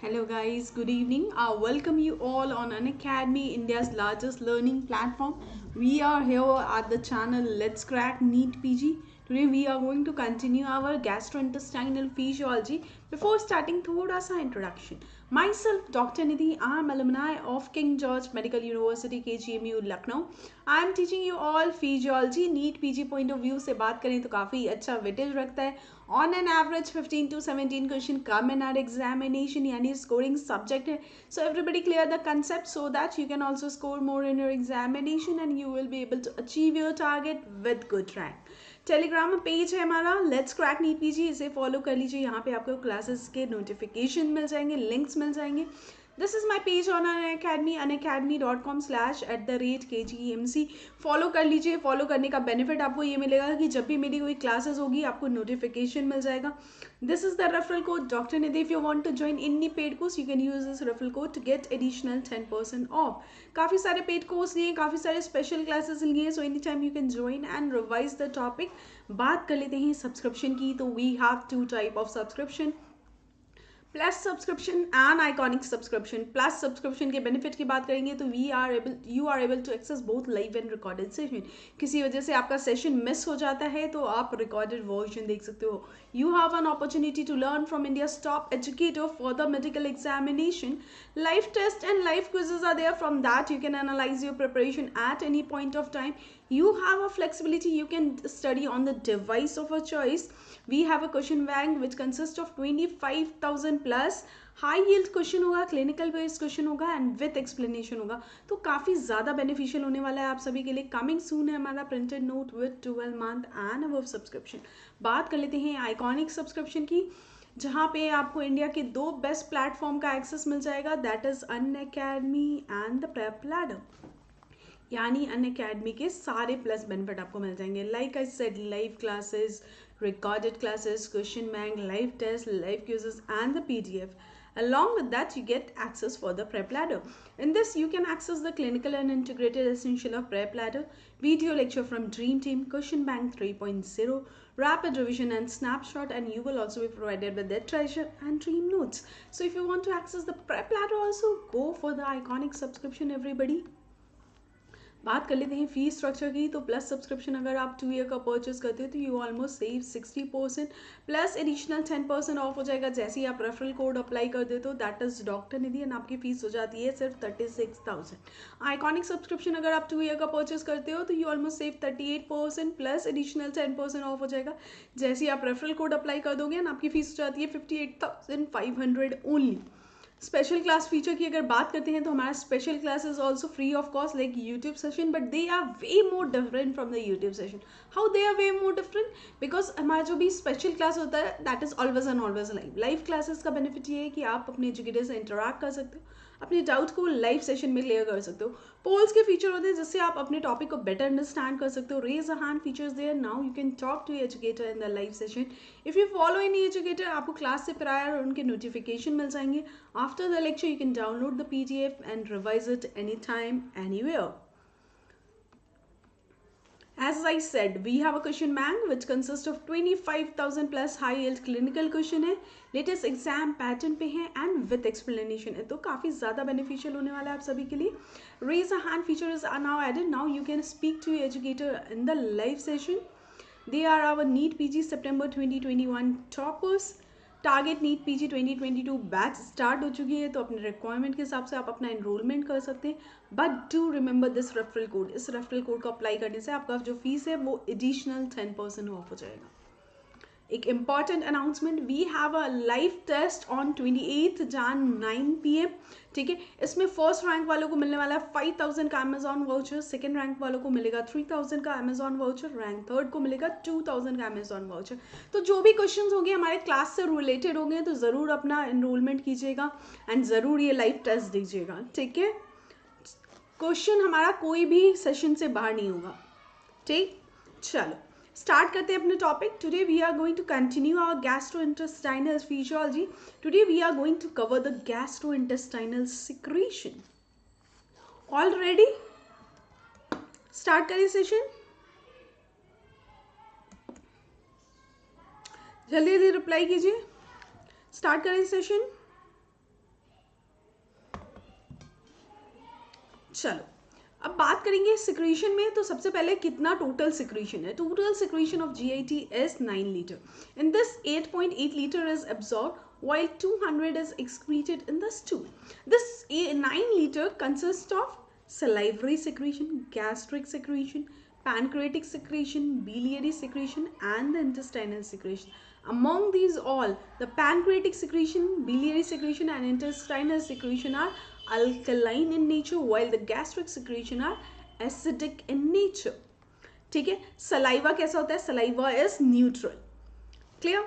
Hello guys, good evening. I welcome you all on Unacademy, India's largest learning platform. We are here at the channel Let's Crack NEET PG. Today we are going to continue our gastrointestinal physiology. Before starting, thoda sa introduction. Myself, Dr. Nidhi, I am alumni of King George Medical University, KGMU, Lucknow. I am teaching you all physiology. NEET PG point of view से बात करें तो काफ़ी अच्छा weightage रखता है. On an average 15 to 17 question come in our examination यानी scoring subject है. So everybody clear the concept so that you can also score more in your examination and you will be able to achieve your target with good rank. Telegram page है हमारा let's crack NEET PG, इसे follow कर लीजिए. यहाँ पे आपको classes के notification मिल जाएंगे, लिंक्स मिल जाएंगे. This is my page on Unacademy unacademy.com/@kgemc. Follow कर लीजिए. फॉलो करने का बेनिफिट आपको ये मिलेगा कि जब भी मेरी कोई क्लासेस होगी आपको नोटिफिकेशन मिल जाएगा. This is the referral code doctor Nidhi. If you want to join any paid course you can use this referral code to get additional 10% off. काफ़ी सारे पेड कोर्स लिए, काफ़ी सारे स्पेशल क्लासेस लिए, so any time you can join and revise the topic. बात कर लेते हैं सब्सक्रिप्शन की. तो we have two type of subscription, plus subscription and iconic subscription. Plus subscription के बेनिफिट की बात करेंगे तो you are able to access both live and recorded session. किसी वजह से आपका सेशन मिस हो जाता है तो आप रिकॉर्डेड वर्जन देख सकते हो. You have an opportunity to learn from India's top educator for the medical examination. Live test and live quizzes are there. From that you can analyse your preparation at any point of time. You have a flexibility, you can study on the device of a choice. We have a question bank which consists of 25,000 plus high yield question होगा, clinical based question होगा and with explanation होगा. तो काफ़ी ज़्यादा beneficial होने वाला है आप सभी के लिए. coming soon है हमारा printed note with 12 month and above subscription. बात कर लेते हैं iconic subscription की, जहाँ पे आपको इंडिया के दो बेस्ट प्लेटफॉर्म का एक्सेस मिल जाएगा. That is Unacademy and the prep ladder. यानी अनअकैडमी के सारे प्लस बेनिफिट आपको मिल जाएंगे. Like I said, live classes, recorded classes, question bank, live tests, live quizzes and the PDF. Along with that you get access for the prep ladder. In this you can access the clinical and integrated essential of prep ladder, video lecture from dream team, question bank 3.0, rapid revision and snapshot, and you will also be provided with the treasure and dream notes. So if you want to access the prep ladder also, go for the iconic subscription everybody. बात कर लेते हैं fee structure की. तो plus subscription अगर आप 2 year का purchase करते हो तो you almost save 60% plus additional 10% of हो जाएगा जैसे ही आप रेफरल कोड अप्लाई कर देते हो. That is doctor Nidhi and आपकी फीस हो जाती है सिर्फ 36,000. आइकॉनिक सब्सक्रिप्शन अगर आप 2 ईयर का परचेस करते हो तो you almost save 38% plus additional 10% of हो जाएगा जैसे ही आप रेफरल कोड अप्लाई कर दोगे एंड आपकी फीस हो जाती है 58,500 ओनली. स्पेशल क्लास फीचर की अगर बात करते हैं तो हमारा special class is also free of cost like YouTube session, but they are way more different from the YouTube session. How they are way more different? Because हमारा जो भी स्पेशल क्लास होता है that is always and always live. Live classes का benefit ये है कि आप अपने एजुकेटर से इंटरेक्ट कर सकते हो, अपने डाउट को लाइव सेशन में क्लियर कर सकते हो. पोल्स के फीचर होते हैं जिससे आप अपने टॉपिक को बेटर अंडरस्टैंड कर सकते हो. Raise a hand features there. Now you can talk to educator in the live session. If you follow any educator आपको क्लास से प्रायर उनके नोटिफिकेशन मिल जाएंगे. After the lecture you can download the PDF and revise it anytime, anywhere. As I said, we have a question bank which consists of 25,000 plus high yield clinical question है, latest exam pattern पे है and with explanation है. तो काफ़ी ज़्यादा beneficial होने वाला है आप सभी के लिए. Raise a hand features are now added. Now you can speak to your educator in the live session. They are our NEET PG September 2021 toppers. Target NEET PG 2022 batch start हो चुकी है तो अपने रिक्वायरमेंट के हिसाब से आप अपना एनरोलमेंट कर सकते हैं. But do remember this referral code. इस रेफरल कोड को अप्लाई करने से आपका जो फीस है वो एडिशनल 10% ऑफ हो जाएगा. एक important announcement, we have a live test on 28 Jan 9 PM. ठीक है, इसमें फर्स्ट रैंक वालों को मिलने वाला है 5,000 का अमेजॉन वाउचर, सेकंड रैंक वालों को मिलेगा 3,000 का अमेजॉन वाउचर, रैंक थर्ड को मिलेगा 2,000 का अमेजॉन वाउचर. तो जो भी क्वेश्चंस होंगे हमारे क्लास से रिलेटेड होंगे तो ज़रूर अपना एनरोलमेंट कीजिएगा एंड ज़रूर ये लाइव टेस्ट दीजिएगा. ठीक है, क्वेश्चन हमारा कोई भी सेशन से बाहर नहीं होगा. ठीक, चलो स्टार्ट करते हैं अपने topic. Today we are going to continue our gastrointestinal physiology. Today we are going to cover the gastrointestinal secretion. All ready? Start करें सेशन. जल्दी जल्दी रिप्लाई कीजिए. स्टार्ट करें सेशन. चलो अब बात करेंगे सिक्रीशन में। तो सबसे पहले कितना टोटल सिक्रीशन है? Total secretion of GIT is 9 litre. In this 8.8 liter is absorbed while 200 is excreted in the stool. This 9 liter consists of salivary secretion, gastric secretion, pancreatic secretion, biliary secretion and the intestinal secretion. Among these all, the pancreatic secretion, biliary secretion and intestinal secretion are alkaline in nature while the gastric secretion are acidic in nature. ठीक है. Saliva कैसा होता है? Saliva is neutral. Clear?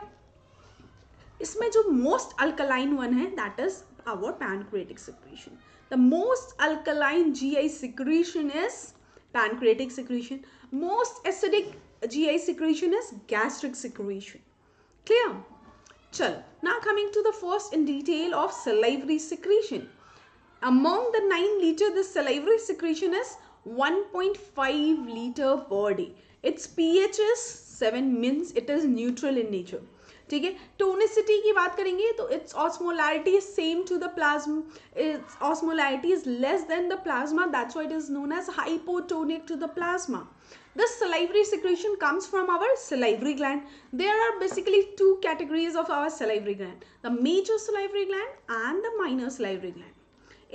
इसमें जो most alkaline one है that is our pancreatic secretion. The most alkaline GI secretion is pancreatic secretion. Most acidic GI secretion is gastric secretion. Clear? Chalo. Now coming to the first in detail of salivary secretion. Among the 9 liter, the salivary secretion is 1.5 liter per day. Its pH is 7, means it is neutral in nature. ठीक है. Tonicity की बात करेंगे तो it's osmolarity is same to the plasma. It's osmolarity is less than the plasma, that's why it is known as hypotonic to the plasma. This salivary secretion comes from our salivary gland. There are basically 2 categories of our salivary gland, the major salivary gland and the minor salivary gland.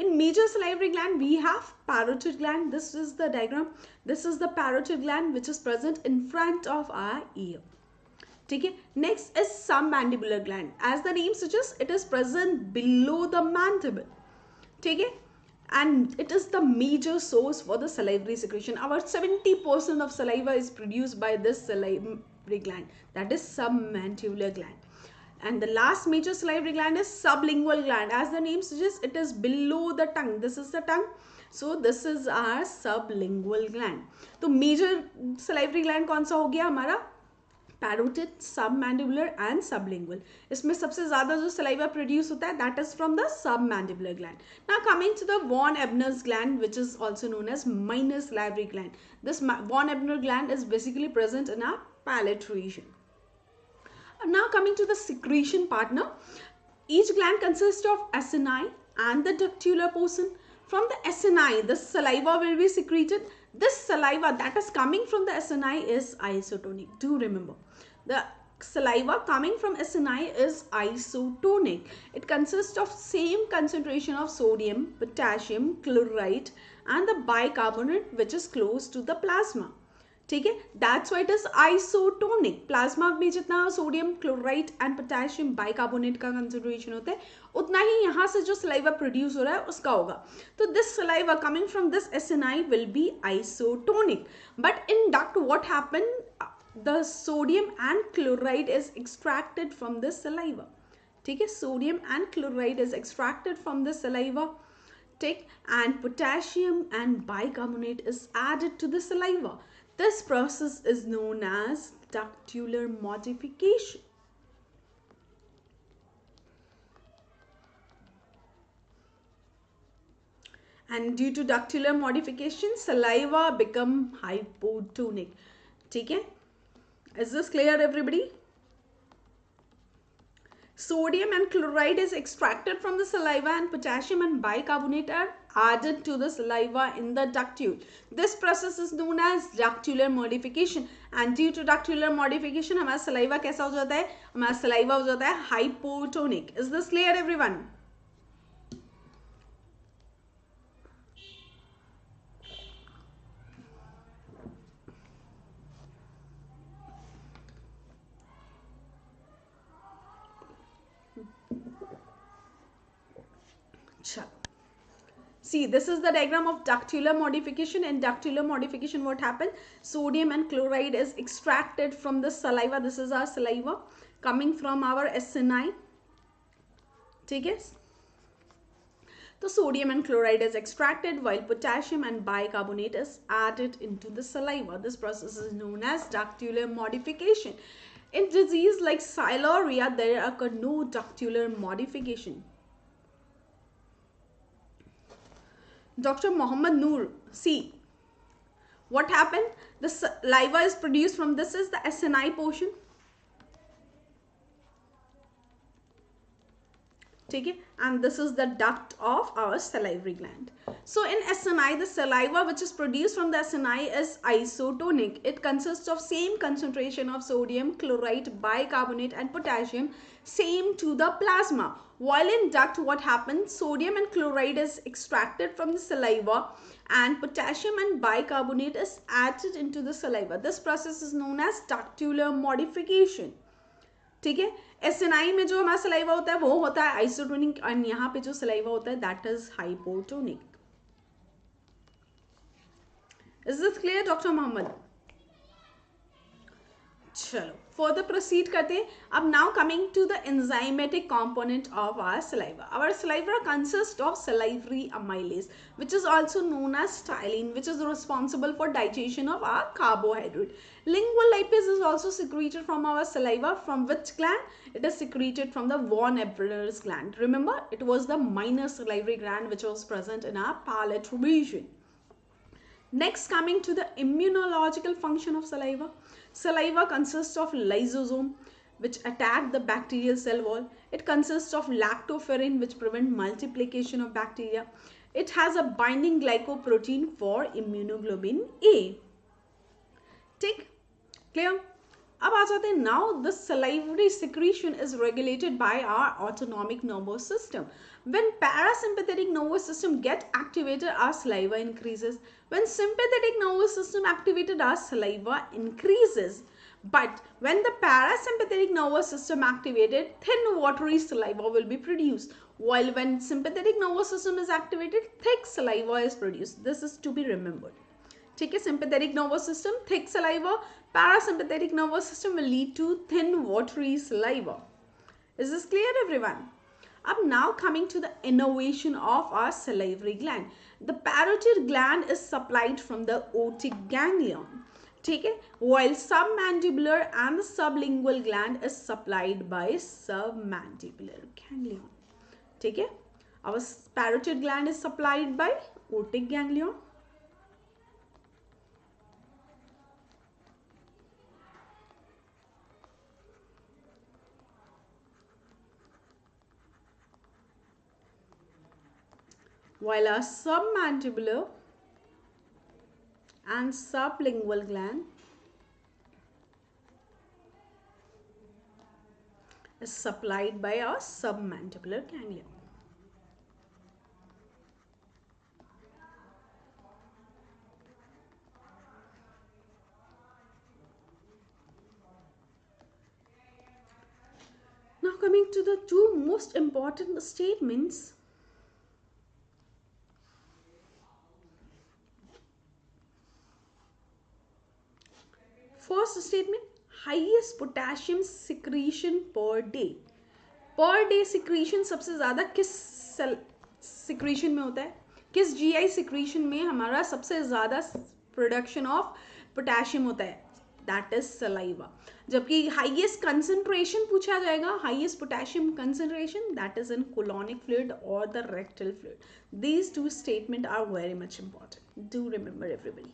In major salivary gland we have parotid gland. This is the diagram. This is the parotid gland which is present in front of our ear. ठीक है. Next is submandibular gland. As the name suggests, it is present below the mandible. ठीक है. And it is the major source for the salivary secretion. About 70% of saliva is produced by this salivary gland, that is submandibular gland. And the last major salivary gland is sublingual gland. As the name suggests, it is below the tongue. This is the tongue. So this is our sublingual gland. तो major salivary gland कौन सा हो गया हमारा? Parotid, submandibular and sublingual. इसमें सबसे ज्यादा जो सलाइवा प्रोड्यूस होता है that is from the submandibular gland. Now coming to the von Ebner's gland which is also known as minor salivary gland. This von Ebner gland is basically present in our palate region. Now coming to the secretion partner, each gland consists of acini and the ductular portion. From the acini, the saliva will be secreted. This saliva that is coming from the acini is isotonic. Do remember, the saliva coming from acini is isotonic. It consists of same concentration of sodium, potassium, chloride and the bicarbonate which is close to the plasma. ठीक है, that's why it is isotonic. Plasma में जितना sodium, chloride and potassium bicarbonate का concentration होता है उतना ही यहाँ से जो सलाइवा प्रोड्यूस हो रहा है उसका होगा. तो this saliva coming from this acini will be isotonic. But in duct what happen, the sodium and chloride is extracted from this saliva. ठीक है, sodium and chloride is extracted from this saliva. ठीक, and potassium and bicarbonate is added to the saliva. This process is known as ductular modification. And due to ductular modification, saliva become hypotonic. ठीक है? Is this clear, everybody? Sodium and chloride is extracted from the saliva and potassium and bicarbonate are added to the saliva in the ductule. This process is known as ductular modification. And due to ductular modification, हमारा saliva कैसा हो जाता है? हमारा saliva हो जाता है hypotonic. Is this clear, everyone? See, this is the diagram of ductular modification. In ductular modification, what happened? Sodium and chloride is extracted from the saliva. This is our saliva coming from our acini. ठीक है? तो sodium and chloride is extracted while potassium and bicarbonate is added into the saliva. This process is known as ductular modification. In disease like Salivary, there occur no ductular modification. Dr. Mohammed Noor, see what happened? The saliva is produced from, this is the acini portion. ठीक है, and this is the duct of our salivary gland. So in SNI, the saliva which is produced from the SNI is isotonic. It consists of same concentration of sodium, chloride, bicarbonate and potassium, same to the plasma. While in duct, what happens? Sodium and chloride is extracted from the saliva and potassium and bicarbonate is added into the saliva. This process is known as ductular modification. ठीक है, एसएनआई में जो हमारा saliva होता है वो होता है आइसोटोनिक, और यहाँ पे जो सलाइवा होता है that is hypotonic. Is this clear doctor Mohammed? चलो फर्दर प्रोसीड करते हैं. अब now coming to the enzymatic component of our saliva. Our saliva consist of salivary amylase which is also known as ptyalin, which is responsible for digestion of our carbohydrate. Lingual lipase is also secreted from our saliva. From which gland? It is secreted from the von Eberle's gland. Remember, it was the minor salivary gland which was present in our palate region. Next, coming to the immunological function of saliva. Saliva consists of lysosome which attack the bacterial cell wall. It consists of lactoferrin which prevent multiplication of bacteria. It has a binding glycoprotein for immunoglobulin A. ठीक, clear? अब आ जाते हैं. Now the salivary secretion is regulated by our autonomic nervous system. When parasympathetic nervous system get activated, our saliva increases. When sympathetic nervous system activated, our saliva increases. But when the parasympathetic nervous system activated, thin watery saliva will be produced. While when sympathetic nervous system is activated, thick saliva is produced. This is to be remembered. ठीक है, sympathetic nervous system, thick saliva. Parasympathetic nervous system will lead to thin watery saliva. Is this clear, everyone? Up now coming to the innervation of our salivary gland. The parotid gland is supplied from the otic ganglion. ठीक है, while submandibular and the sublingual gland is supplied by submandibular ganglion. ठीक है, our parotid gland is supplied by otic ganglion. While our submandibular and sublingual gland is supplied by our submandibular ganglion. Now coming to the two most important statements. First statement, highest potassium secretion per day. Per day secretion सबसे ज़्यादा किस secretion में होता है? किस GI secretion में हमारा सबसे ज़्यादा production of potassium होता है? That is saliva. जबकि highest concentration पूछा जाएगा, highest potassium concentration, that is in colonic fluid or the rectal fluid. These two statements are very much important. Do remember, everybody.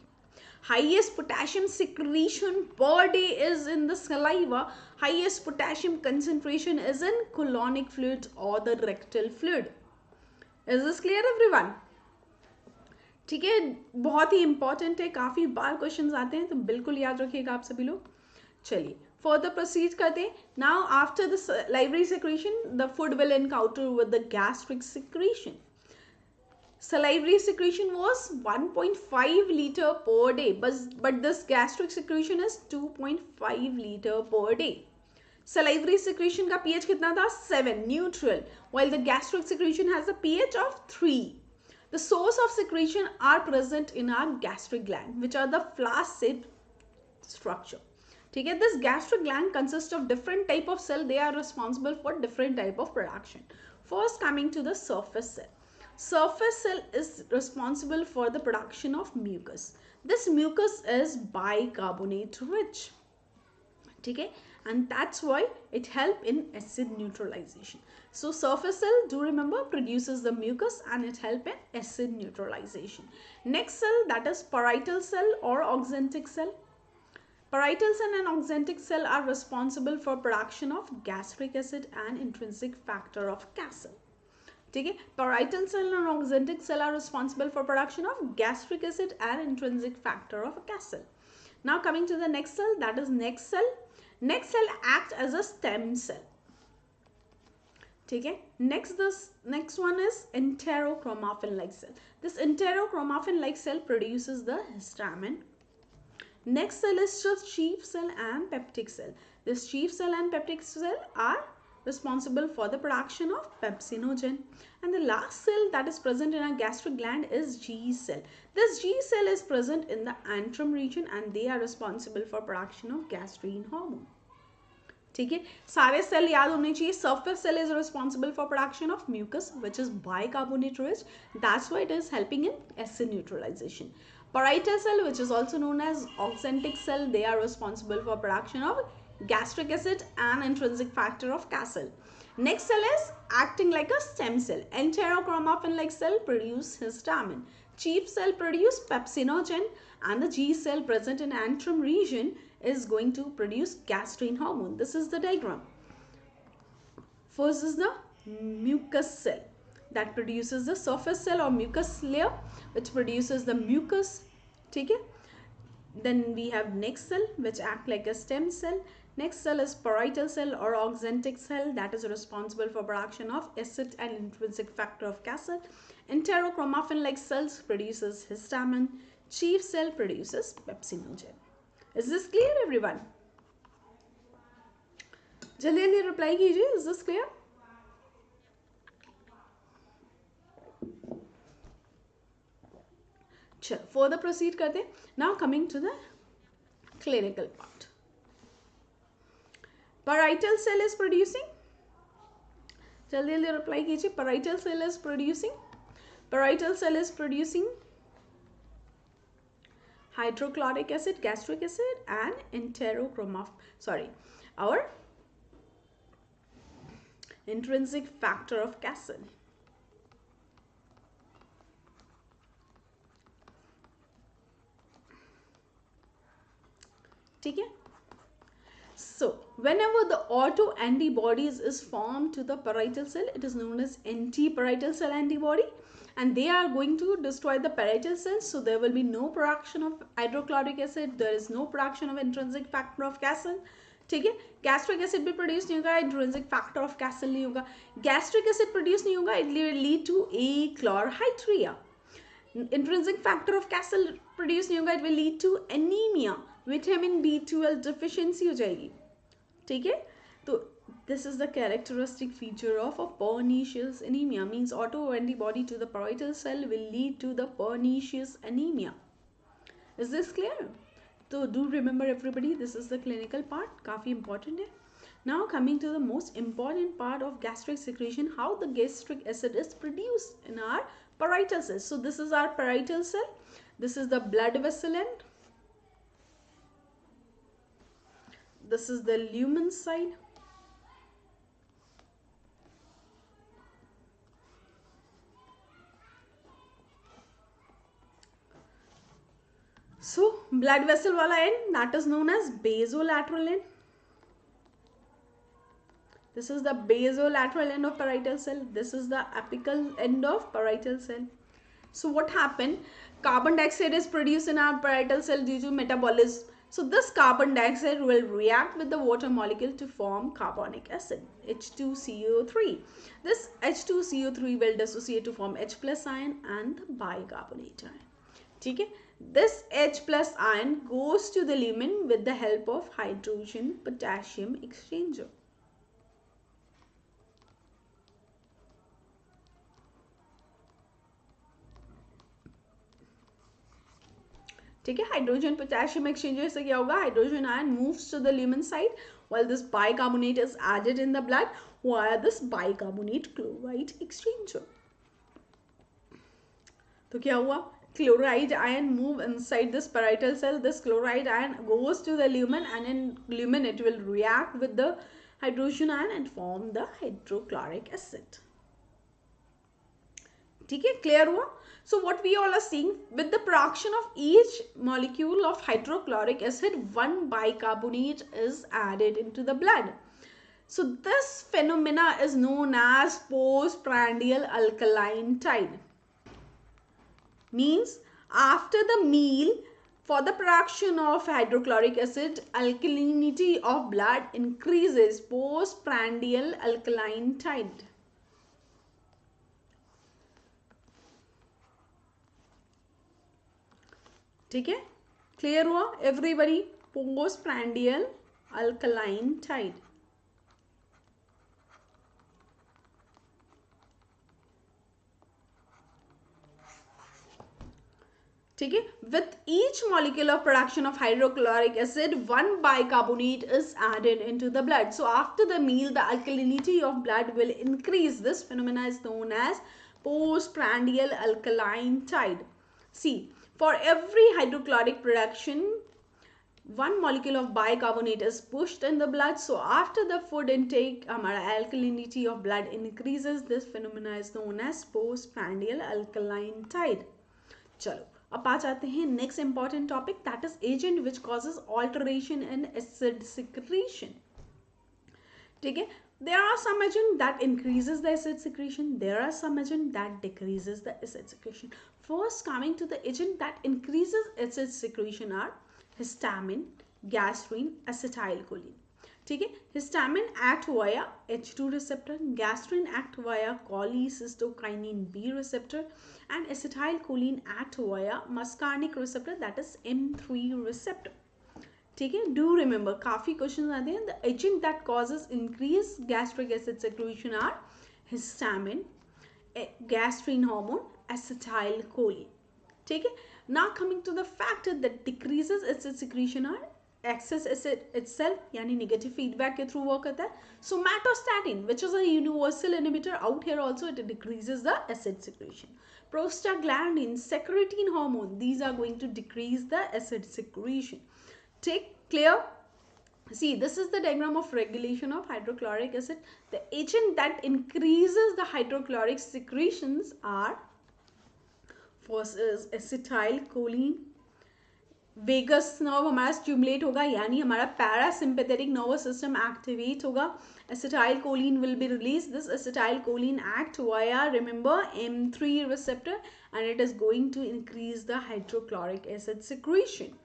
Highest potassium secretion per day is in the saliva. Highest potassium concentration is in colonic fluid or the rectal fluid. Is this clear, everyone? ठीक है, बहुत ही important है, काफ़ी बार questions आते हैं, तो बिल्कुल याद रखिएगा आप सभी लोग. चलिए फर्दर प्रोसीड करते हैं. Now after the salivary secretion, the food will encounter with the gastric secretion. Salivary secretion was 1.5 liter per day, but this gastric secretion is 2.5 liter per day. Salivary secretion का pH कितना था? 7, neutral, while the gastric secretion has a pH of 3. The source of secretion are present in our gastric gland, which are the flask-shaped structure. ठीक है, this gastric gland consists of different type of cell. They are responsible for different type of production. First, coming to the surface cell. Surface cell is responsible for the production of mucus. This mucus is bicarbonate rich. ठीक है, and that's why it help in acid neutralization. So surface cell, do remember, produces the mucus and it help in acid neutralization. Next cell, that is parietal cell or oxyntic cell. Parietal cell and oxyntic cell are responsible for production of gastric acid and intrinsic factor of Castle. ठीक है. Parietal cell and oxyntic cell are responsible for production of gastric acid and intrinsic factor of Castle. Now coming to the next cell, that is next cell. Next cell acts as a stem cell. ठीक है. Next one is enterochromaffin like cell. This enterochromaffin like cell produces the histamine. Next cell is just sheaf cell and peptic cell. This sheaf cell and peptic cell are responsible for the production of pepsinogen. And the last cell that is present in our gastric gland is G cell. This G cell is present in the antrum region and they are responsible for production of gastrin hormone. ठीक है. सारे cell याद होने चाहिए. Surface cell is responsible for production of mucus which is bicarbonate rich. That's why it is helping in acid neutralization. Parietal cell, which is also known as oxyntic cell, they are responsible for production of gastric acid and intrinsic factor of Castle. Next cell is acting like a stem cell. Enterochromaffin like cell produce histamine. Chief cell produce pepsinogen and the G cell present in antrum region is going to produce gastrin hormone. This is the diagram. First is the mucus cell that produces the surface cell or mucus layer which produces the mucus. ठीक है. Then we have next cell which act like a stem cell. Next cell is parietal cell or oxyntic cell that is responsible for production of acid and intrinsic factor of Castle. Enterochromaffin like cells produces histamine. Chief cell produces pepsinogen. Is this clear everyone? जल्दी जल्दी reply कीजिए. Is this clear? चलो further proceed करते हैं. Now coming to the clinical part. Parietal cell is producing. जल्दी जल्दी reply कीजिए. Parietal cell is producing. Parietal cell is producing hydrochloric acid, gastric acid and our intrinsic factor of Castle. ठीक है. So whenever the autoantibodies is formed to the parietal cell, it is known as anti-parietal cell antibody. And they are going to destroy the parietal cells, so there will be no production of hydrochloric acid. There is no production of intrinsic factor of Castle. ठीक है. Gastric acid भी produce नहीं होगा, intrinsic factor of Castle नहीं होगा. Gastric acid produce नहीं होगा, it will lead to achlorhydria. Intrinsic factor of Castle produce नहीं होगा, it will lead to anemia. Vitamin B12 deficiency हो जाएगी. ठीक है. तो this is the characteristic feature of a pernicious anemia. Means autoantibody to the parietal cell will lead to the pernicious anemia. Is this clear? So do remember everybody, this is the clinical part. काफी important है. Now coming to the most important part of gastric secretion, how the gastric acid is produced in our parietal cells. So this is our parietal cell. This is the blood vessel end. This is the lumen side. So blood vessel wala end, that is known as basolateral end. This is the basolateral end of parietal cell. This is the apical end of parietal cell. So what happened? Carbon dioxide is produced in our parietal cell due to metabolism. So this carbon dioxide will react with the water molecule to form carbonic acid, H2CO3. This H2CO3 will dissociate to form H plus ion and the bicarbonate ion. ठीक है. This H plus ion goes to the lumen with the help of hydrogen potassium exchanger. ठीक है. Hydrogen potassium exchanger से क्या होगा? Hydrogen ion moves to the lumen side while this bicarbonate is added in the blood via this bicarbonate chloride exchanger. तो क्या हुआ? Chloride ion move inside this parietal cell. This chloride ion goes to the lumen and in lumen it will react with the hydrogen ion and form the hydrochloric acid. ठीक है. Clear हुआ? So what we all are seeing, with the production of each molecule of hydrochloric acid, one bicarbonate is added into the blood. So this phenomena is known as postprandial alkaline tide. Means after the meal, for the production of hydrochloric acid, alkalinity of blood increases. Postprandial alkaline tide. ठीक है, clear हुआ everybody? Postprandial alkaline Tide. ठीक है, with each molecule of production of hydrochloric acid, one bicarbonate is added into the blood. So after the meal, the alkalinity of blood will increase. This phenomena is known as postprandial alkaline tide. See, for every hydrochloric production, one molecule of bicarbonate is pushed in the blood. So after the food intake, हमारा alkalinity of blood increases. This phenomena is known as postprandial alkaline tide. चलो अब आ जाते हैं next important topic, that is agent which causes alteration in acid secretion. ठीक है, there are some agent that increases the acid secretion, there are some agent that decreases the acid secretion. First, coming to the agent that increases acid secretion are histamine, gastrin, acetylcholine. ठीक है, histamine act via H2 receptor, gastrin act via cholecystokinin B receptor, and acetylcholine act via muscarinic receptor, that is M3 receptor. ठीक है, do remember काफी question आते हैं. The agent that causes increased gastric acid secretion are histamine, gastrin hormone, acetylcholine. ठीक है, now coming to the factor that decreases acid secretion are excess acid itself, यानी negative feedback के through work करता है. Somatostatin, which is a universal inhibitor, out here also it decreases the acid secretion. Prostaglandin, secretin hormone, these are going to decrease the acid secretion. Take clear? See, this is the diagram of regulation of hydrochloric acid. The agent that increases the hydrochloric secretions are, first is acetylcholine. Vagus nerve हमारा stimulate होगा, यानी हमारा parasympathetic nervous system activate होगा. acetylcholine will be released. This acetylcholine act via, remember, M3 receptor, and it is going to increase the hydrochloric acid secretion.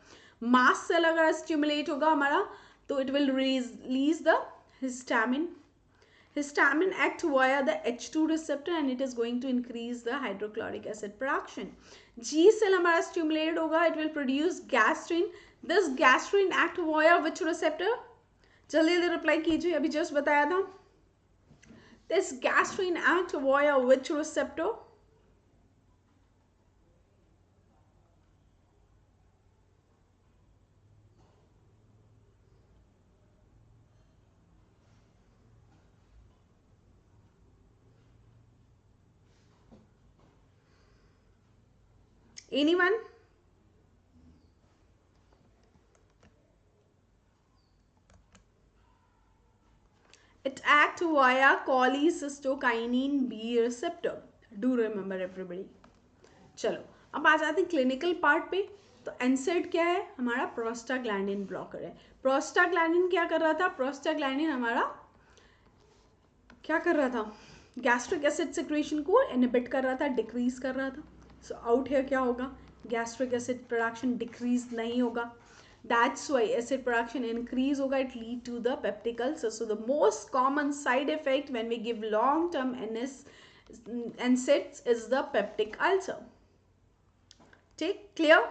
Mast cell अगर stimulate होगा हमारा, तो it will release the histamine. Histamine act via the H2 receptor, and it is going to increase the hydrochloric acid production. G cell हमारा stimulated होगा, it will produce gastrin. This gastrin act via which receptor? जल्दी जल्दी reply कीजिए, अभी just बताया था. This gastrin act via which receptor? Anyone? It acts via cholecystokinin B receptor. Do remember everybody. चलो अब आ जाते हैं क्लिनिकल पार्ट पे. तो एनसेड क्या है? हमारा प्रोस्टाग्लैंडिन ब्लॉकर है. प्रोस्टाग्लैंडिन क्या कर रहा था? प्रोस्टाग्लैंडिन हमारा क्या कर रहा था? गैस्ट्रिक एसिड सिक्रेशन को इनहिबिट कर रहा था, डिक्रीज कर रहा था. सो आउट हियर क्या होगा? गैस्ट्रिक एसिड प्रोडक्शन डिक्रीज नहीं होगा. That's why acid production increase होगा. It lead to the peptic ulcer. So the most common side effect when we give long term NSAIDs is the peptic ulcer. Take clear?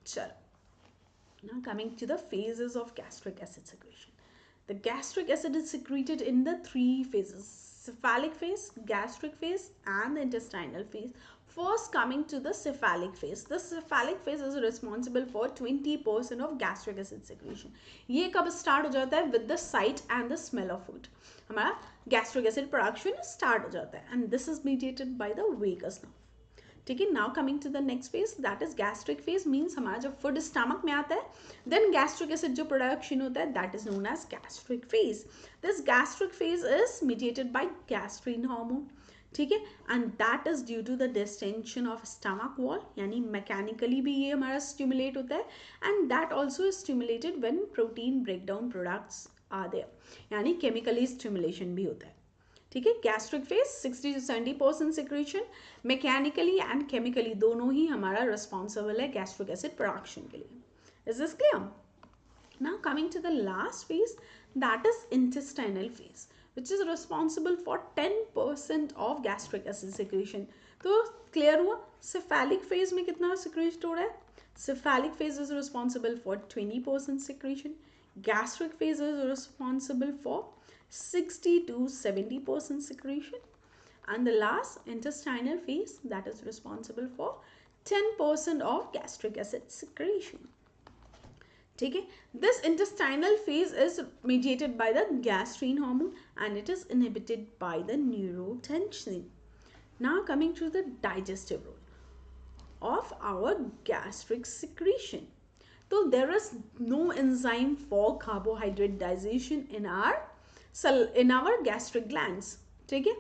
Chalo. Now coming to the phases of gastric acid secretion. The gastric acid is secreted in the three phases: cephalic phase, gastric phase, and the intestinal phase. First, coming to the cephalic phase. The cephalic phase is responsible for 20% of gastric acid secretion. ये कब start हो जाता है? With the sight and the smell of food. हमारा gastric acid production start हो जाता है, and this is mediated by the vagus nerve. ठीक है, now coming to the next phase, that is gastric phase. means हमारा जब food stomach में आता है, then gastric acid जो production होता है, that is known as gastric phase. This gastric phase is mediated by gastrin hormone. ठीक है, and that is due to the distension of stomach wall, यानी mechanically भी ये हमारा stimulate होता है, and that also is stimulated when protein breakdown products are there, यानी chemically stimulation भी होता है, ठीक है. Gastric phase 60 to 70% secretion, mechanically and chemically दोनों ही हमारा रिस्पॉन्सिबल है गैस्ट्रिक एसिड प्रोडक्शन के लिए. Is this clear? Now coming to the last phase, that is intestinal phase, which is responsible for 10% of gastric acid secretion. तो clear हुआ? Cephalic phase में कितना secrete हो रहा है? Cephalic phase is responsible for 20% secretion. Gastric phase is responsible for 60 to 70% secretion. And the last intestinal phase, that is responsible for 10% of gastric acid secretion. ठीक है. This intestinal phase is mediated by the gastrin hormone and it is inhibited by the neurotensin. Now coming to the digestive role of our gastric secretion. So there is no enzyme for carbohydrate digestion in our gastric glands. ठीक है.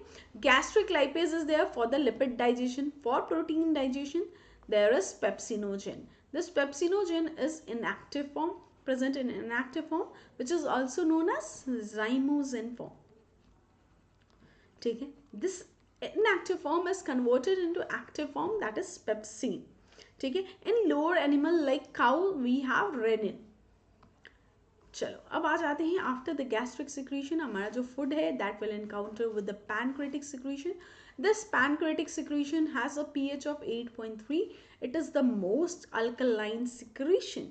Gastric lipase is there for the lipid digestion. For protein digestion there is pepsinogen. This pepsinogen is inactive form, present in inactive form, which is also known as zymogen form. ठीक है. This inactive form is converted into active form, that is pepsin. ठीक है. In lower animal like cow we have renin. चलो अब आ जाते हैं after the gastric secretion. हमारा जो फूड है that will encounter with the pancreatic secretion. This pancreatic secretion has a pH of 8.3. It is the most alkaline secretion.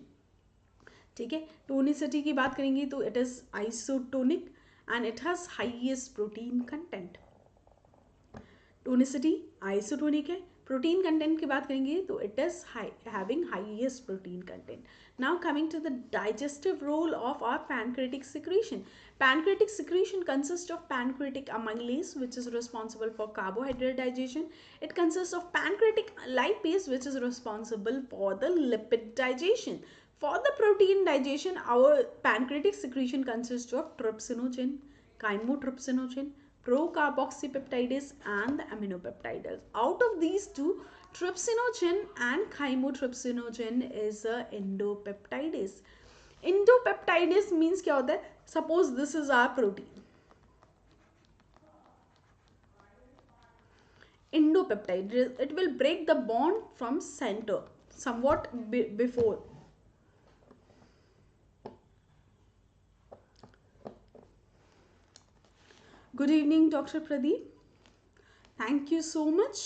ठीक है. Tonicity की बात करेंगे तो it is isotonic and it has highest protein content. Tonicity isotonic है. Protein content की बात करेंगे तो it is having highest protein content. Now coming to the digestive role of our pancreatic secretion. Pancreatic secretion consists of pancreatic amylase, which is responsible for carbohydrate digestion. It consists of pancreatic lipase, which is responsible for the lipid digestion. For the protein digestion, our pancreatic secretion consists of trypsinogen, chymotrypsinogen, procarboxypeptidase, and the aminopeptidase. Out of these two, trypsinogen and chymotrypsinogen is a endopeptidase. Endopeptidase means क्या होता है? Suppose this is our protein. Endopeptide, it will break the bond from center somewhat before. Good evening, Dr. Pradeep. Thank you so much.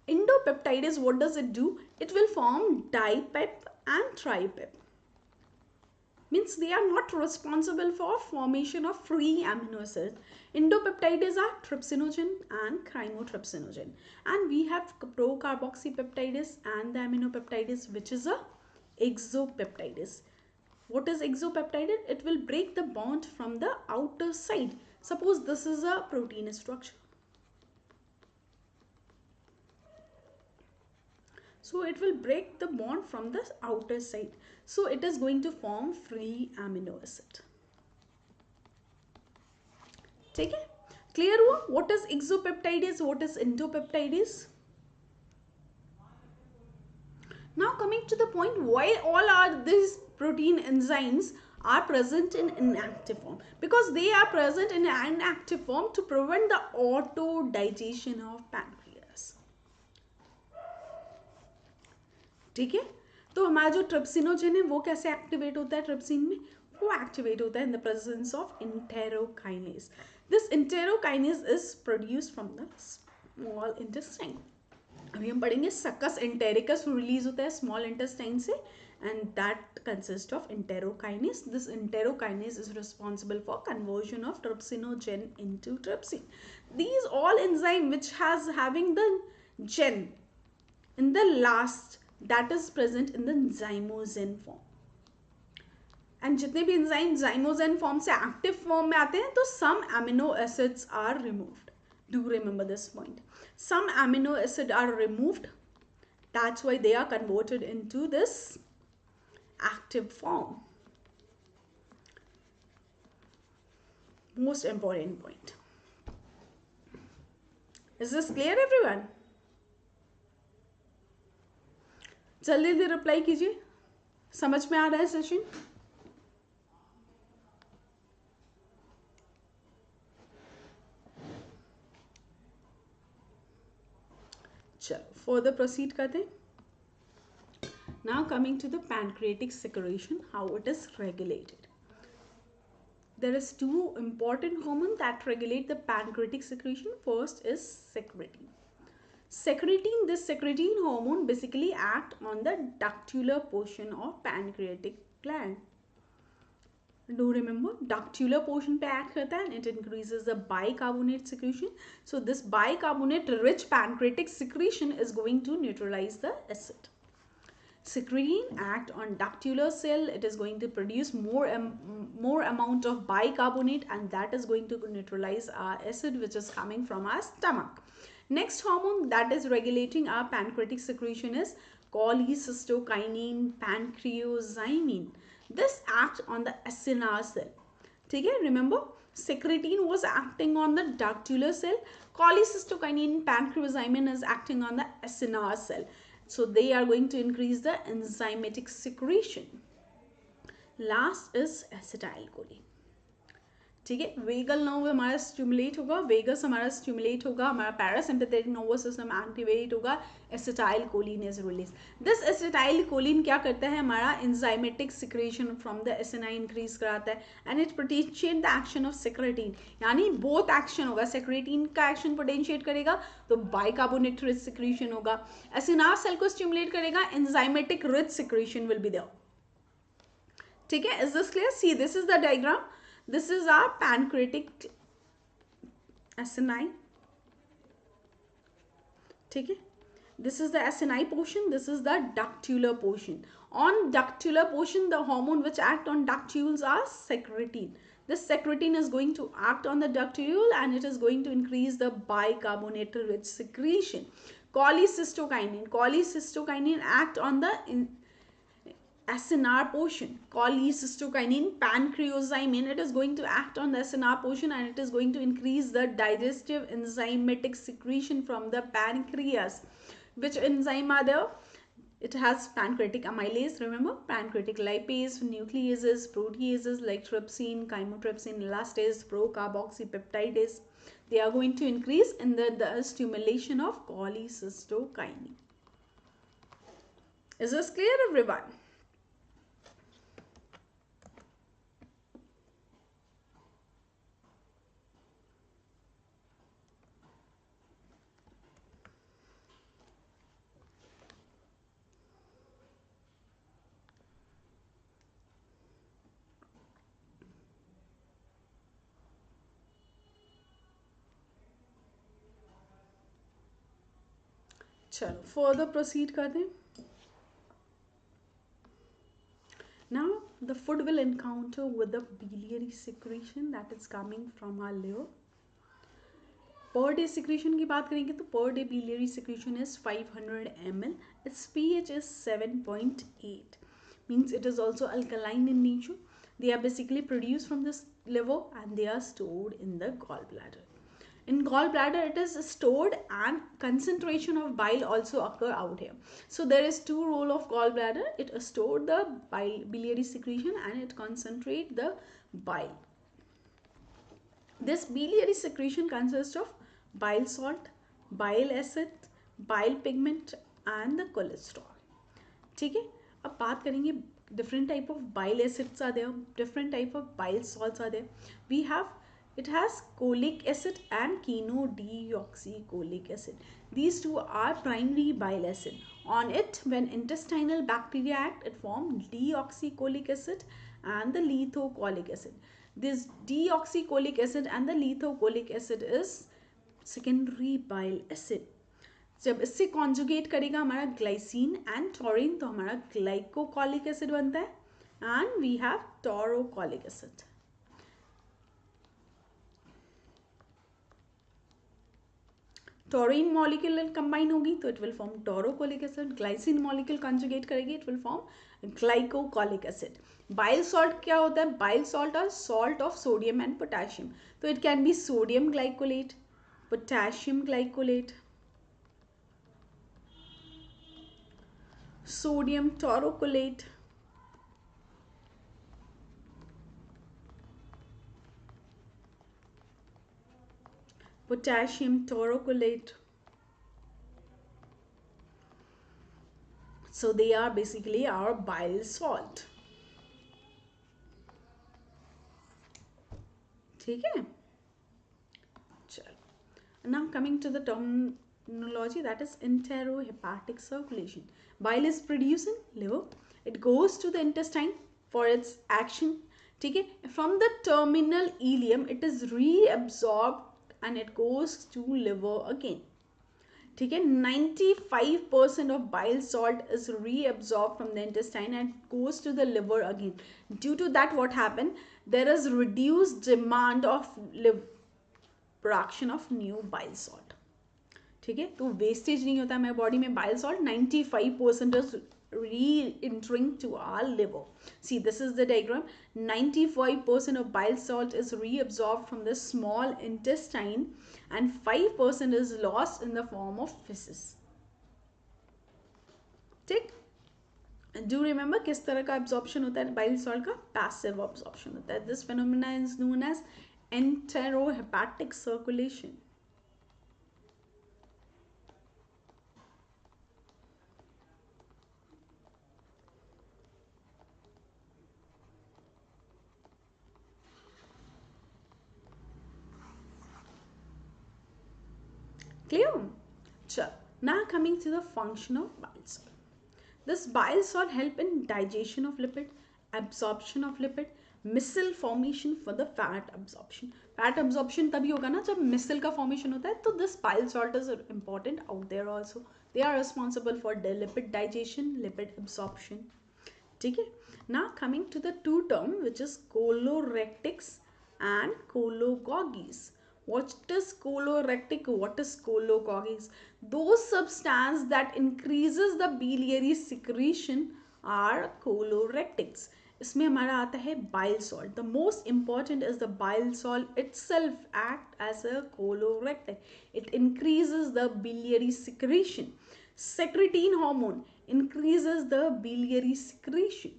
Endopeptidase, what does it do? It will form dipep and tripep. Means they are not responsible for formation of free amino acids. Endopeptidase are trypsinogen and chymotrypsinogen, and we have procarboxypeptidase and the aminopeptidase, which is a exopeptidase. What is exopeptidase? It will break the bond from the outer side. Suppose this is a protein structure. So it will break the bond from the outer side. So it is going to form free amino acid. ठीक है. Clear हुआ? What is exopeptidase? What is endopeptidase? Now coming to the point, why all are these protein enzymes are present in inactive form? Because they are present in inactive form to prevent the auto digestion of pancreas. ठीक है. तो हमारा जो trypsinogen है वो कैसे activate होता है ट्रिप्सिन में? वो एक्टिवेट होता है in the presence of enterokinase. This enterokinase is produced from the small intestine. अभी हम पढ़ेंगे सकस इंटेरिकस रिलीज होता है स्मॉल इंटेस्टाइन से, and that consist of enterokinase. This enterokinase is responsible for conversion of trypsinogen into trypsin. These all enzyme which has having the gen in the last, that is present in the zymogen form. And जितने भी enzyme zymogen form से active form में आते हैं तो some amino acids are removed. Do remember this point. Some amino acid are removed. That's why they are converted into this active form. Most important point. Is this clear, everyone? जल्दी जल्दी reply कीजिए. समझ में आ रहा है session? further proceed करते हैं. Now coming to the pancreatic secretion, how it is regulated. There is two important hormones that regulate the pancreatic secretion. First is secretin. This secretin hormone basically act on the ductular portion of pancreatic gland. Do remember, ductular portion पे act करता है and it increases the bicarbonate secretion. So this bicarbonate rich pancreatic secretion is going to neutralize the acid. Secretin act on ductular cell. It is going to produce more amount of bicarbonate, and that is going to neutralize our acid which is coming from our stomach. Next hormone that is regulating our pancreatic secretion is cholecystokinin pancreozymin. This acts on the acinar cell. ठीक है, remember, secretin was acting on the ductular cell. Cholecystokinin pancreozymin is acting on the acinar cell. So they are going to increase the enzymatic secretion. Last is acetylcholine. ठीक है, vagal nerve हमारा stimulate होगा, vagus हमारा stimulate होगा, हमारा parasympathetic nervous system activate होगा, acetylcholine is release. This acetylcholine क्या करता है, हमारा enzymatic secretion from the acina increase कराता है and it potentiate the action of secretin. यानी बोथ एक्शन होगा, सेक्रेटिन का एक्शन पोटेंशिएट करेगा तो बाइकार्बोनेट रिच सिक्रेशन होगा, एसिनार सेल को स्टिमुलेट करेगा, enzymatic rich secretion will be there. ठीक है, is this clear? See this is the diagram. This is our pancreatic acini. ठीक है, this is the acini portion, this is the ductular portion. On ductular portion, the hormone which act on ductules are secretin. This secretin is going to act on the ductule and it is going to increase the bicarbonate rich secretion. Cholecystokinin act on the acinar portion. Cholecystokinin pancreozymin, it is going to act on the acinar portion and it is going to increase the digestive enzymatic secretion from the pancreas. Which enzyme are there? It has pancreatic amylase, remember, pancreatic lipase, nucleases, proteases like trypsin, chymotrypsin, elastase, procarboxypeptidase. They are going to increase in the stimulation of cholecystokinin. Is this clear, everyone? चलो further proceed करते हैं. Now the food will encounter with the biliary secretion that is coming from our liver. Per day secretion की बात करेंगे तो per day biliary secretion is 500 ml. Its pH is 7.8. Means it is also alkaline in nature. They are basically produced from the liver and they are stored in the gallbladder. In gallbladder it is stored and concentration of bile also occur out here. So there is two role of gallbladder. It stored the biliary secretion and it concentrate the bile. This biliary secretion consists of bile salt, bile acid, bile pigment and the cholesterol. ठीक है, अब बात करेंगे different type of bile acids are there, different type of bile salts are there. We have, it has cholic acid and chenodeoxycholic acid. These two are primary bile acid. On it, when intestinal bacteria act, it forms deoxycholic acid and the lithocholic acid. This deoxycholic acid and the lithocholic acid is secondary bile acid. जब इससे conjugate करेगा हमारा glycine and taurine तो हमारा ग्लाइकोकोलिक acid बनता है and we have taurocholic acid. Taurine molecule combine होगी तो it will form taurocholic acid. Glycine molecule conjugate करेगी it will form glycocholic acid. Bile salt क्या होता है? Bile salt are salt of sodium and potassium. तो it can be sodium glycolate, potassium glycolate, sodium taurocolate, potassium taurocolate, So they are basically our bile salt. ठीक है, चलो. Now coming to the terminology, that is enterohepatic circulation. Bile is produced in liver. It goes to the intestine for its action. ठीक है, from the terminal ileum it is reabsorbed and it goes to liver again. ठीक है, 95% of bile salt is reabsorbed from the intestine and goes to the liver again. Due to that, what happened? There is reduced demand of production of new bile salt. ठीक है, तो wastage नहीं होता हमारे body में. Bile salt 95% is re-entering to our liver. See, this is the diagram. 95% of bile salt is reabsorbed from the small intestine and 5% is lost in the form of feces. ठीक, do remember किस तरह का absorption होता है bile salt का? Passive absorption होता है. This phenomena is known as enterohepatic circulation. Clear? Sure. Now coming to the function of bile salt. This bile salt help in digestion of lipid, absorption of lipid, micelle formation for the fat absorption. Fat absorption तभी होगा ना जब micelle का formation होता है. तो this bile salt is important out there also. They are responsible for the lipid digestion, lipid absorption. ठीक है. Now coming to the two term which is colorectics and cholangitis. What is colorectic? What is cholangitis? Those substances that increases the biliary secretion are colorectics. इसमें हमारा आता है bile salt. The most important is the bile salt itself act as a colorectic. It increases the biliary secretion. Secretin hormone increases the biliary secretion.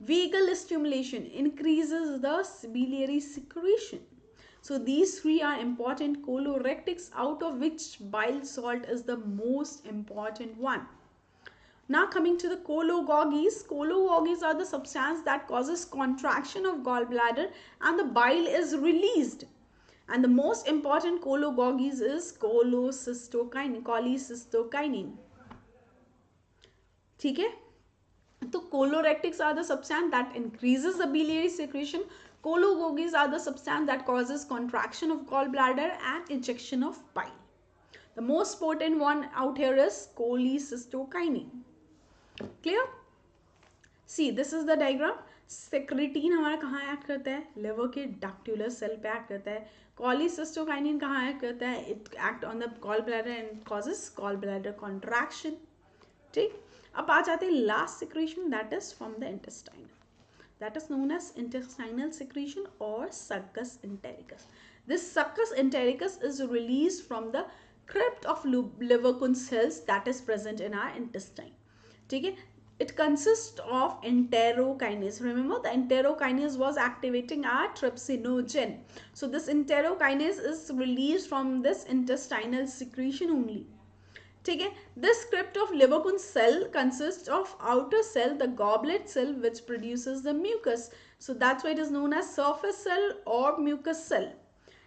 Vagal stimulation increases the biliary secretion. So these three are important colorectics, out of which bile salt is the most important one. Now coming to the cholangitis. Cholangitis are the substance that causes contraction of gallbladder and the bile is released. And the most important cholangitis is cholecystokinin. ठीक है, तो colorectics are the substance that increases the biliary secretion. Cholangitis are the substance that causes contraction of gallbladder and ejection of bile. The most potent one out here is cholecystokinin. Clear? See, this is the diagram. Secretin हमारा कहाँ act करता है? Liver के डक्टुलर cell पे act करता है. cholecystokinin कहाँ act करता है? It act on the gallbladder and causes gallbladder contraction. ठीक, अब आ जाते हैं last secretion, that is from the intestine. That is known as intestinal secretion or succus entericus. This succus entericus is released from the crypt of liver cells that is present in our intestine. ठीक है, it consists of enterokinase. Remember, the enterokinase was activating our trypsinogen. So this enterokinase is released from this intestinal secretion only. ठीक है, this crypt of liver cell consists of outer cell, the goblet cell, which produces the mucus. So that's why it is known as surface cell or mucus cell.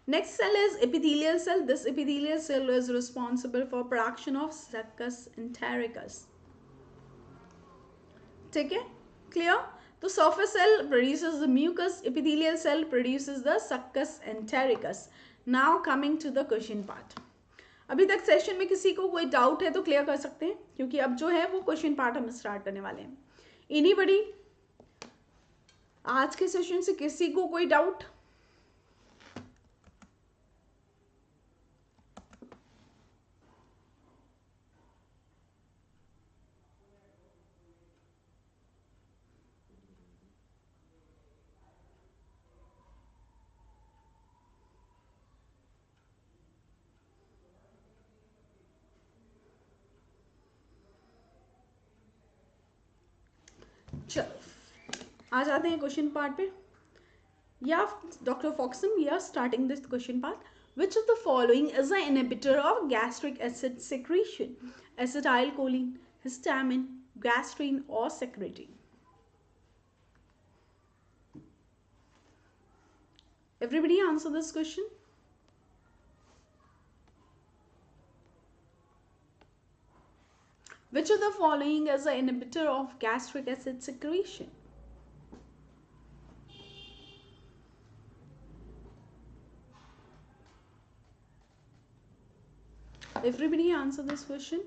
Next cell is epithelial cell. This epithelial cell is responsible for production of succus entericus. ठीक है, clear? तो surface cell produces the mucus, epithelial cell produces the succus entericus. Now coming to the question part. अभी तक session में किसी को कोई doubt है तो क्लियर कर सकते हैं, क्योंकि अब जो है वो क्वेश्चन पार्ट हम स्टार्ट करने वाले हैं. एनीबडी? आज के सेशन से किसी को कोई डाउट? चलो आ जाते हैं क्वेश्चन पार्ट पे. या doctor Foxon, we are starting this question part. Which of the following is an inhibitor of gastric acid secretion? Acetylcholine, histamine, gastrin, or secreting? Everybody answer this question. Which of the following is an inhibitor of gastric acid secretion? Everybody answer this question.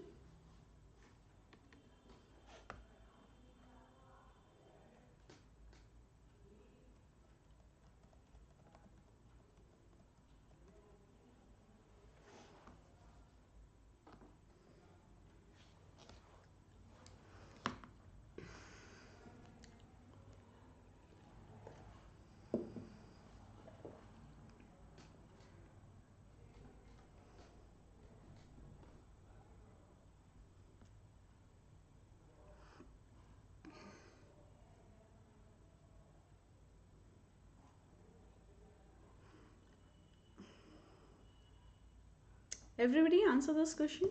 Everybody answer this question.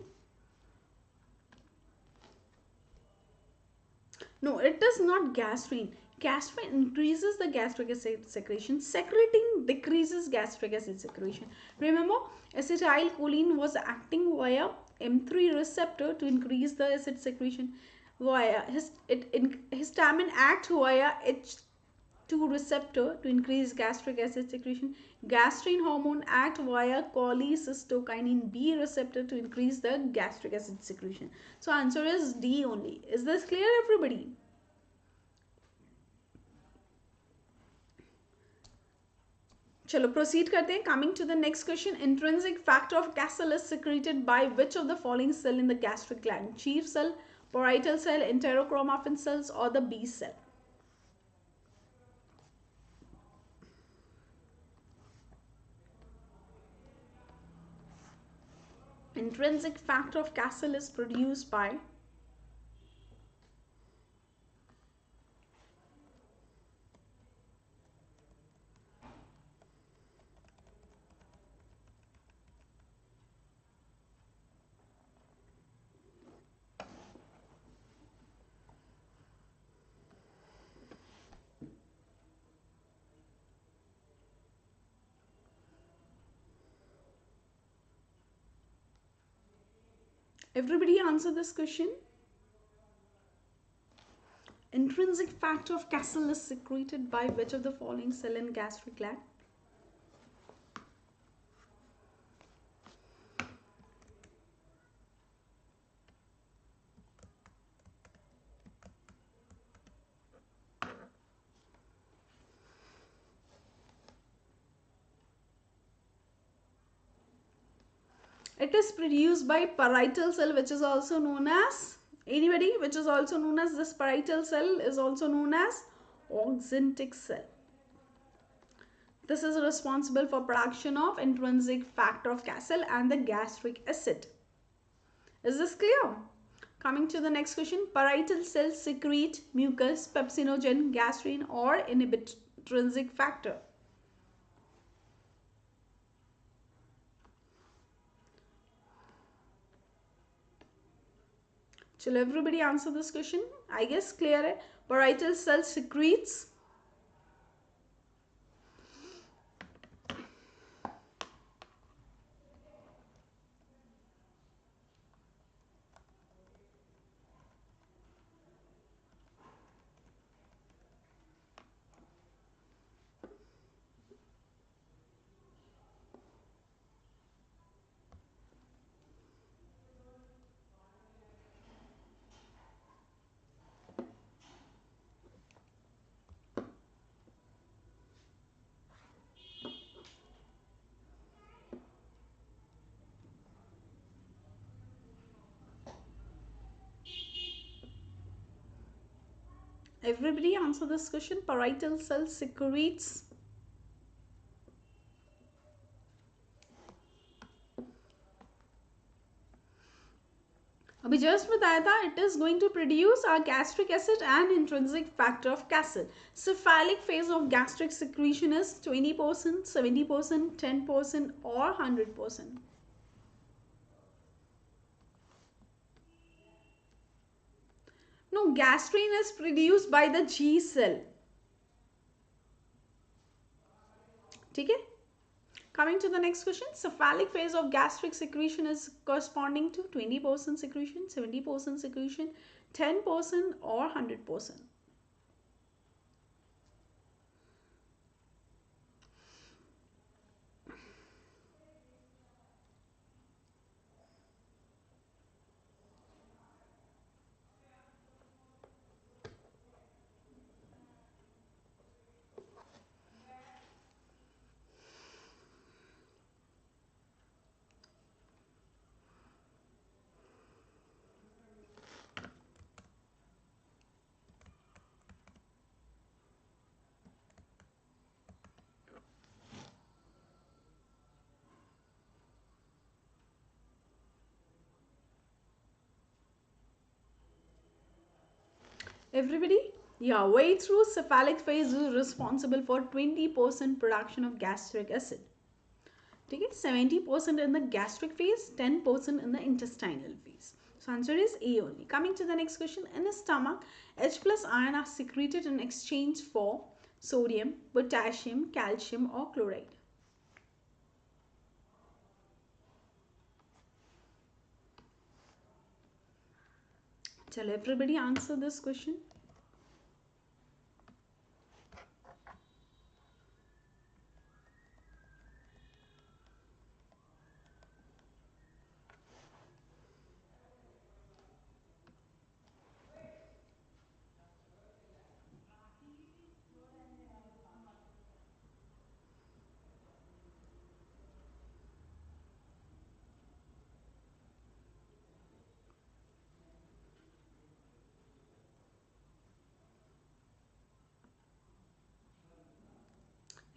No, it is not gastrin. Gastrin increases the gastric acid secretion. Secreting decreases gastric acid secretion. Remember, acetylcholine was acting via M3 receptor to increase the acid secretion. Histamine act via H2 receptor to increase gastric acid secretion. Gastrin hormone act via cholecystokinin B receptor to increase the gastric acid secretion. So answer is D only. Is this clear, everybody? चलो proceed करते हैं. Coming to the next question, intrinsic factor of Castle is secreted by which of the following cell in the gastric gland? Chief cell, parietal cell, enterochromaffin cells, or the B cell? Intrinsic factor of Castle is produced by Everybody answer this question. Intrinsic factor of Castle is secreted by which of the following cell in gastric gland? It is produced by parietal cell, which is also known as, anybody, which is also known as, this parietal cell is also known as oxyntic cell. This is responsible for production of intrinsic factor of Castle and the gastric acid. Is this clear? Coming to the next question, parietal cells secrete mucus, pepsinogen, gastrin, or inhibit intrinsic factor. Shall everybody answer this question? I guess clear है. Parietal cell secretes Everybody answer this question. Parietal cell secretes अभी just बताया था, it is going to produce our gastric acid and intrinsic factor of Castle. Cephalic phase of gastric secretion is 20%, 70%, 10%, or 100%. No, gastrin is produced by the G cell. ठीक है. Coming to the next question, cephalic phase of gastric secretion is corresponding to 20% secretion, 70% secretion, 10% or 100%. Everybody? Yeah, way through cephalic phase is responsible for 20% production of gastric acid. ठीक है, 70% in the gastric phase, 10% in the intestinal phase. So answer is A only. Coming to the next question, in the stomach, H plus ion are secreted in exchange for sodium, potassium, calcium or chloride. Shall everybody answer this question?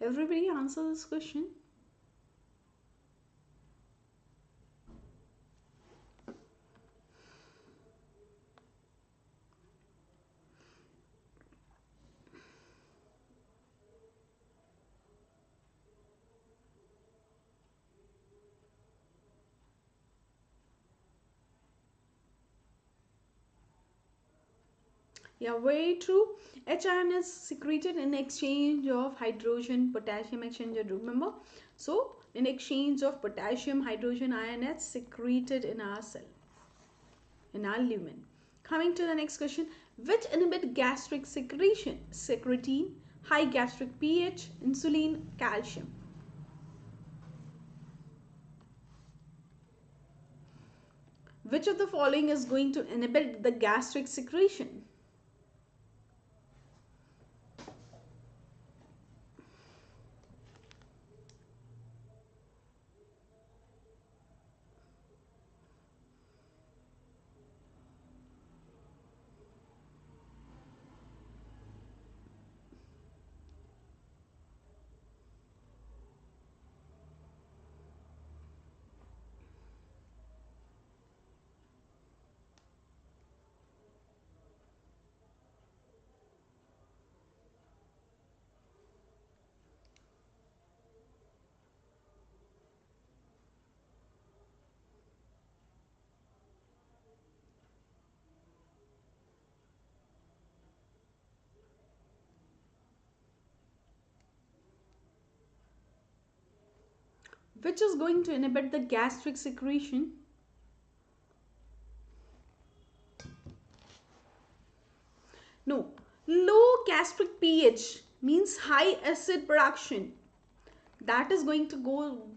Everybody answer this question. Yeah, very true. H ion is secreted in exchange of hydrogen potassium exchanger. Remember? So, in exchange of potassium hydrogen ion, it's secreted in our cell, in our lumen. Coming to the next question, which inhibit gastric secretion? Secretin, high gastric pH, insulin, calcium. Which of the following is going to inhibit the gastric secretion? Which is going to inhibit the gastric secretion? No, low gastric pH means high acid production. That is going to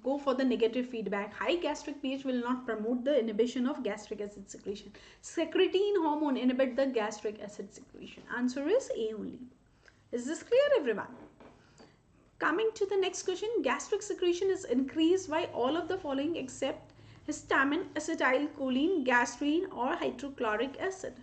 go for the negative feedback. High gastric pH will not promote the inhibition of gastric acid secretion. Secretin hormone inhibit the gastric acid secretion. Answer is A only. Is this clear, everyone? Coming to the next question, gastric secretion is increased by all of the following except histamine, acetylcholine, gastrin or hydrochloric acid.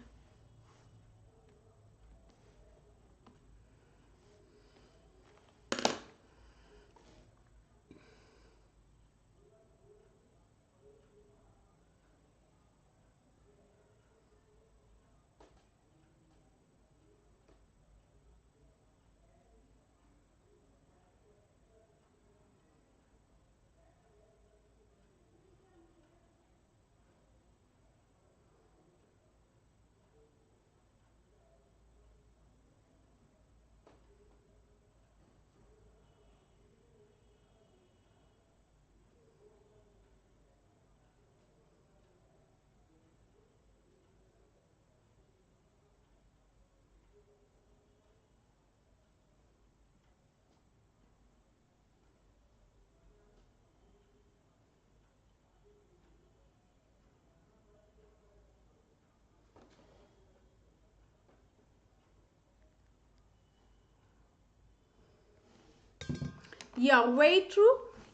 Yeah, very true.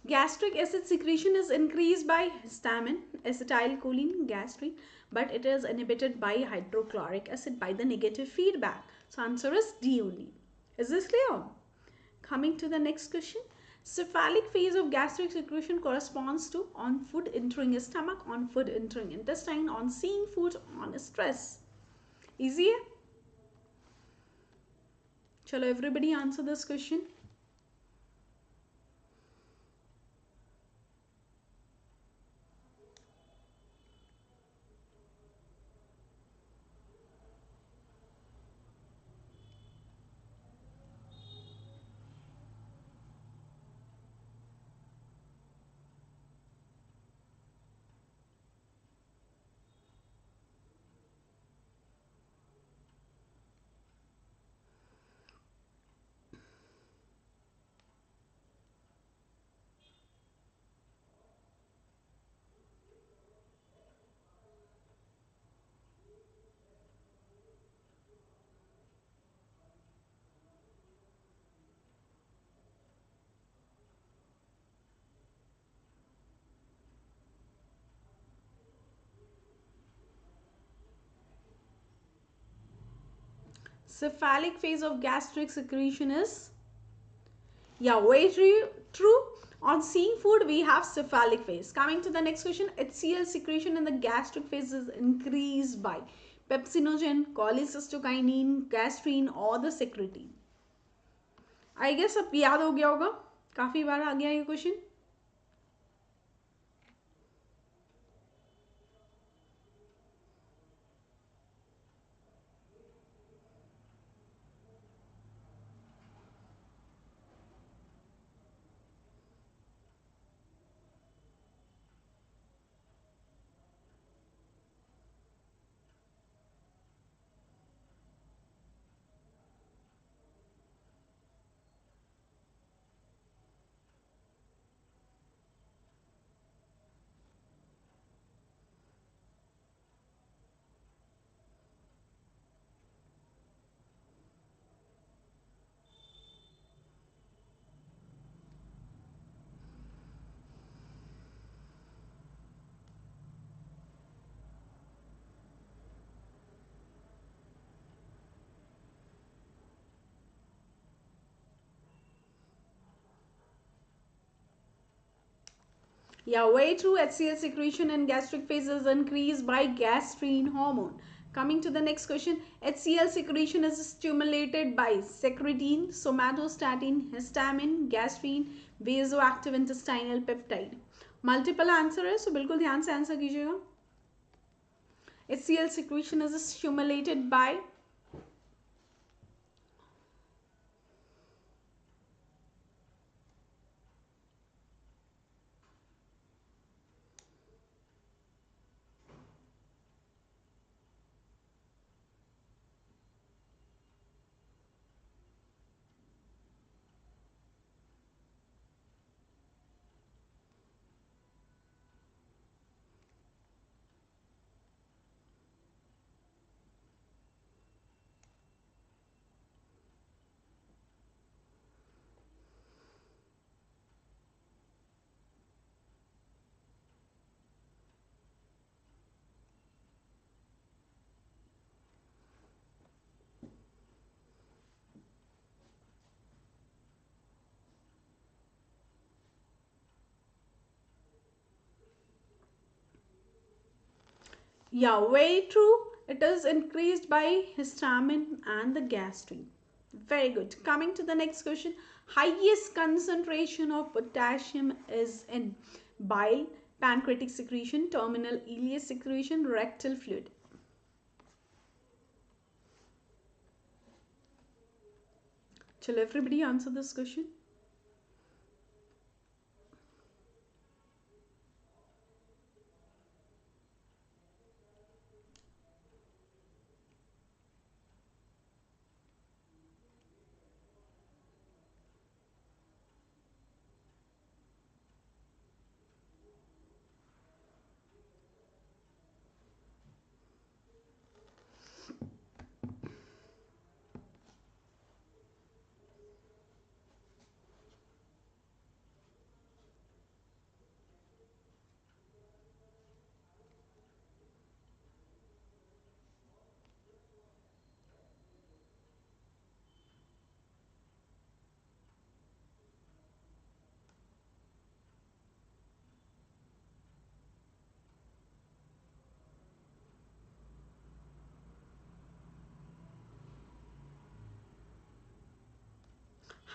Gastric acid secretion is increased by histamine, acetylcholine, gastrin, but it is inhibited by hydrochloric acid by the negative feedback. So answer is D only. Is this clear? Coming to the next question. Cephalic phase of gastric secretion corresponds to on food entering stomach, on food entering intestine, on seeing food, on stress. Easy है? Chalo, everybody answer this question. Cephalic phase of gastric secretion is, yeah, very true. On seeing food, we have cephalic phase. Coming to the next question, HCl secretion in the gastric phase is increased by pepsinogen, cholecystokinin, gastrin or the secretin. I guess अब याद हो गया होगा, काफी बार आ गया ये question. Yeah, way true. HCl secretion in gastric phase is increased by gastrin hormone. Coming to the next question, HCl secretion is stimulated by secretin, somatostatin, histamine, gastrin, vasoactive intestinal peptide. Multiple answer है, सो बिल्कुल ध्यान से answer कीजिएगा. HCl secretion is stimulated by, yeah, very true. It is increased by histamine and the gastrin. Very good. Coming to the next question. Highest concentration of potassium is in bile, pancreatic secretion, terminal ileus secretion, rectal fluid. Shall everybody answer this question?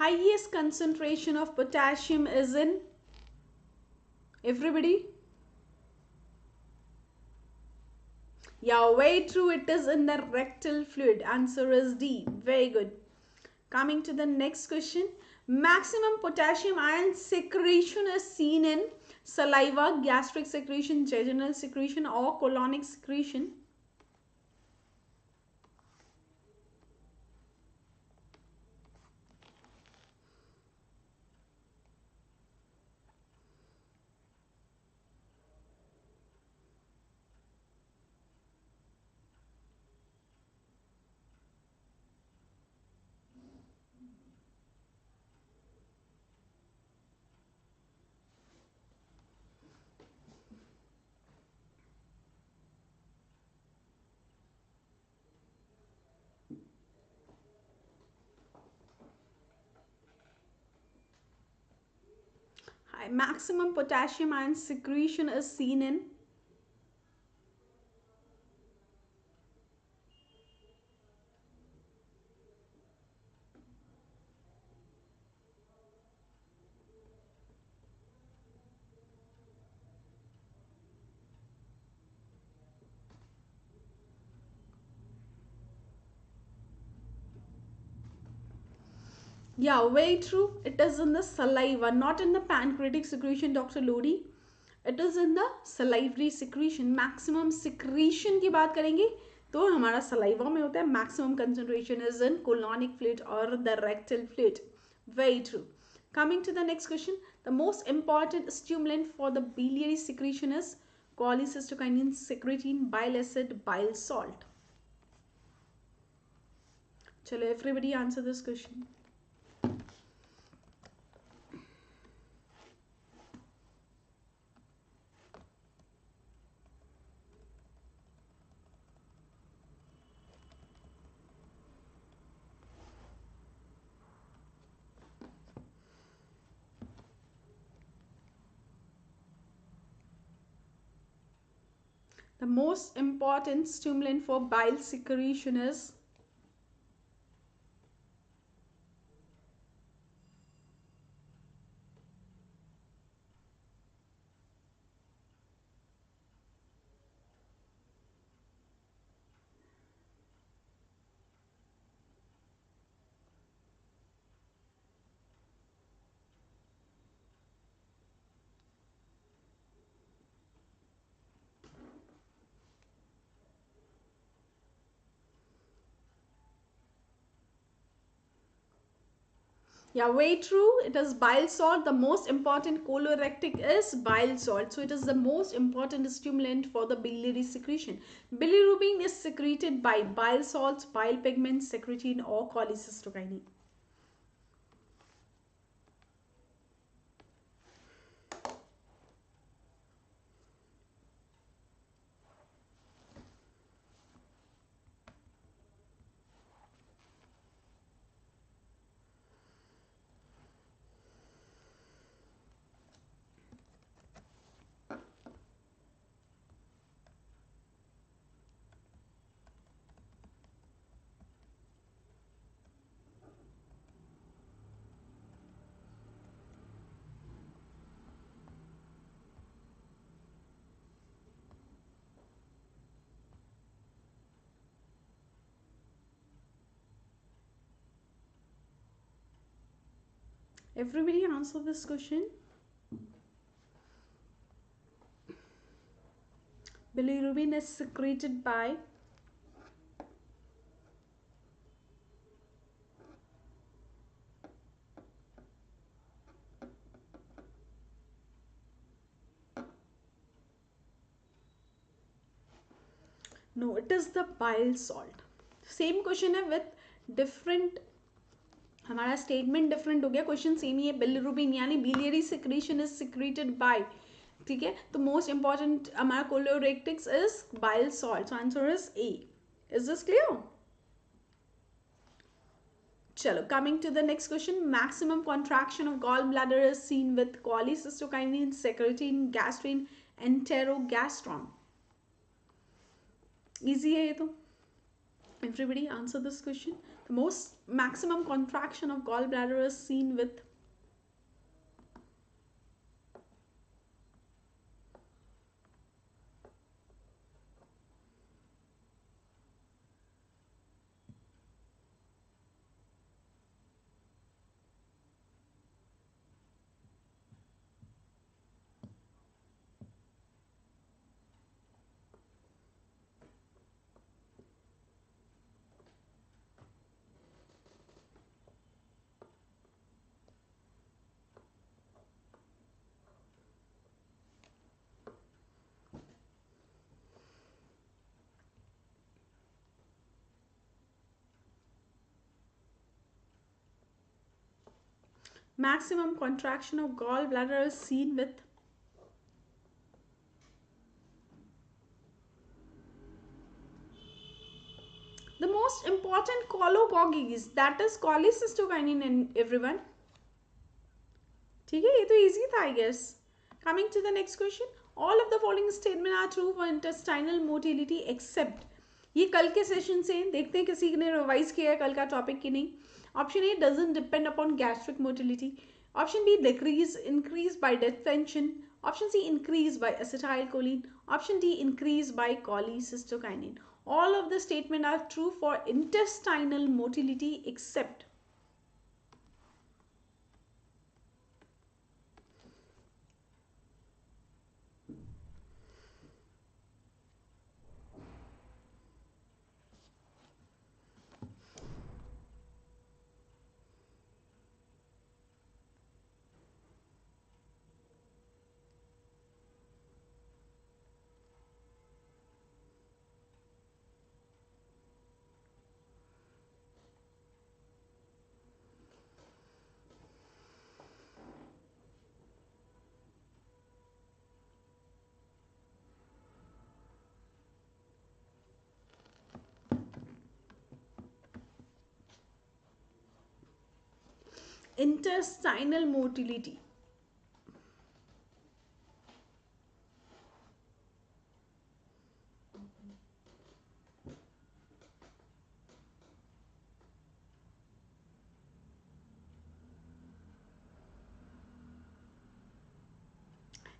highest concentration of potassium is in, everybody? Yeah, very true. It is in the rectal fluid. Answer is D. Very good. Coming to the next question. Maximum potassium ion secretion is seen in saliva, gastric secretion, jejunal secretion, or colonic secretion. Maximum potassium ion secretion is seen in, yeah, very true. It is in the saliva, not in the pancreatic secretion, Dr. Lodi. It is in the salivary secretion. Maximum secretion की बात करेंगे तो हमारा saliva में होता है. Maximum concentration is in colonic fluid or the rectal fluid. Very true. Coming to the next question. The most important stimulant for the biliary secretion is cholecystokinin, secretin, bile acid, bile salt. Chalo, everybody answer this question. The most important stimulant for bile secretion is yeah, very true. It is bile salt. The most important colorectic is bile salt. So it is the most important stimulant for the biliary secretion. Bilirubin is secreted by bile salts, bile pigments, secretin, or cholecystokinin. Everybody answer this question. Bilirubin is secreted by no, it is the bile salt. Same question है with different, हमारा statement different हो गया, question same ही है. Bilirubin यानी biliary secretion is secreted by, ठीक है. तो मोस्ट इंपॉर्टेंट हमारा choleretics is bile salt. So answer is A. Is this clear? चलो, coming to the next question. Maximum contraction of gall bladder is seen with cholecystokinin, secretin, gastrin, enterogastron. Easy है ये तो. Everybody answer this question. Most maximum contraction of gallbladder is seen with maximum contraction of gallbladder is seen with the most important cholecalciferol, that is cholecystokinin in everyone. ठीक है, ये तो easy था I guess. Coming to the next question. All of the following statements are true for intestinal motility except. ये कल के session से देखते हैं किसी ने रिवाइज किया है कल का टॉपिक कि नहीं. Option A doesn't depend upon gastric motility. Option B decrease increase by distension. Option C increase by acetylcholine. Option D increase by cholecystokinin. All of the statements are true for intestinal motility except. Intestinal motility.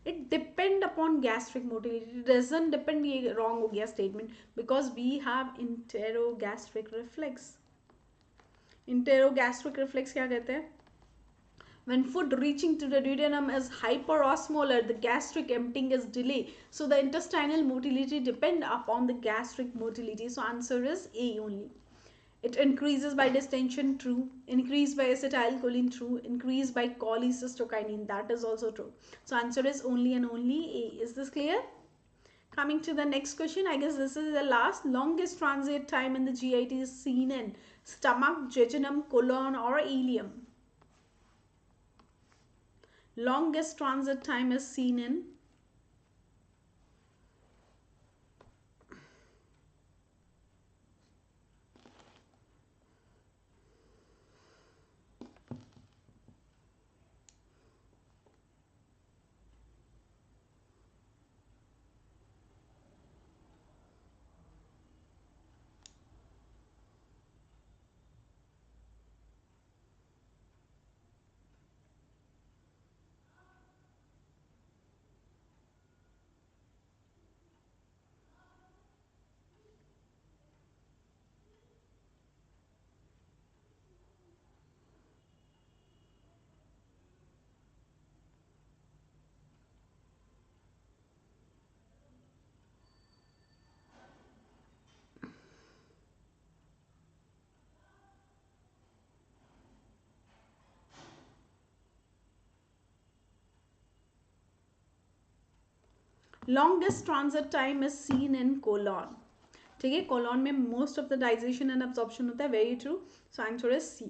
It depend upon gastric motility. It doesn't depend, ये wrong हो गया statement, because we have enterogastric reflex. Enterogastric reflex क्या कहते हैं? When food reaching to the duodenum is hyperosmolar, the gastric emptying is delayed. So the intestinal motility depend upon the gastric motility. So answer is A only. It increases by distension, true. Increase by acetylcholine, true. Increase by cholecystokinin, that is also true. So answer is only and only A. Is this clear? Coming to the next question, I guess this is the last. Longest transit time in the GIT is seen in stomach, jejunum, colon or ileum. Longest transit time is seen in longest transit time is seen in colon. ठीक है, colon में most of the digestion and absorption होता है. Very true. So answer is C.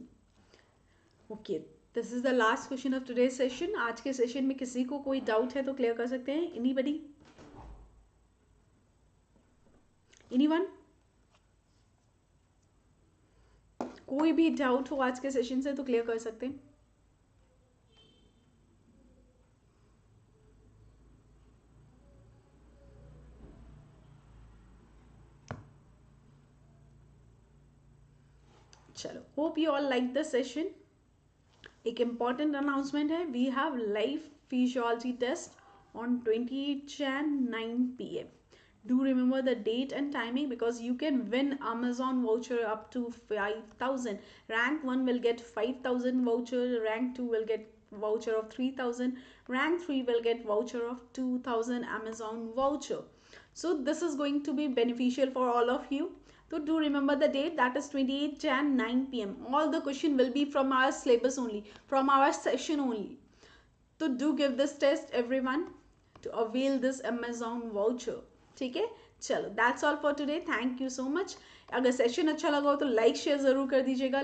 Okay, this is the last question of today's session. आज के session में किसी को कोई डाउट है तो क्लियर कर सकते हैं. Anybody? Anyone? कोई भी डाउट हो आज के सेशन से तो क्लियर कर सकते हैं. चलो, hope you all like the session. एक इम्पॉर्टेंट अनाउंसमेंट है, we have live physiology test on 28 Jan 9 p.m. Do remember the date and timing because you can win Amazon voucher up to 5,000. Rank 1 will get 5,000 voucher, rank 2 will get voucher of 3,000, rank 3 will get voucher of 2,000 Amazon voucher. So this is going to be beneficial for all of you. So do remember the date, that is 28 Jan 9 p.m. All the question will be from our syllabus only, from our session only. So do give this test everyone to avail this Amazon voucher. ठीक है, चलो, that's all for today. Thank you so much. अगर session अच्छा लगा हो तो like share ज़रूर कर दीजिएगा.